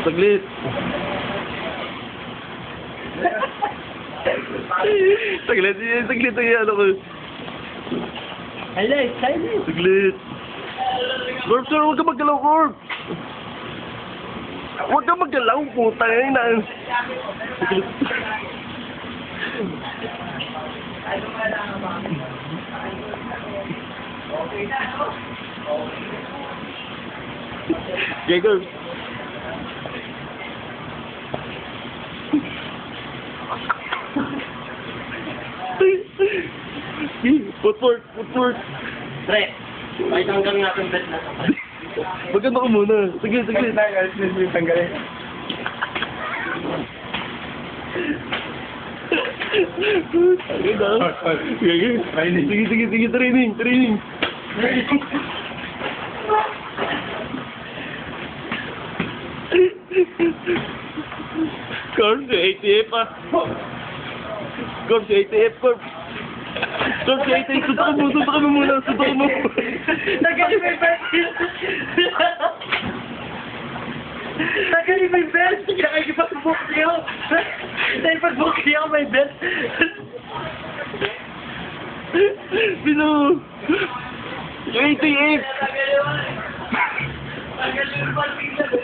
Saglit. Saglit. Saglit ang ano ko. Highlight, highlight. Saglit. Corp, sir, huwag ka maggalaw, Corp. Huwag ka maggalaw, puta na. Saglit. Okay, Corp. Footwork, footwork. Pre, may tanggal nga itong bet na. Maganda ko muna. Sige, sige. Tanggalin. Sige na. Sige, sige, sige, sige, training, training. Corp, si ATF ah. Corp, si ATF, Corp. Corp, si ATF, sunta ka mo muna, sunta ka mo. Tanggalin mo yung bet! Tanggalin mo yung bet! Nakikipag-book niyo! Nakikipag-book niyo may bet! Sino? Yung ATF! Tanggalin mo! Tanggalin mo!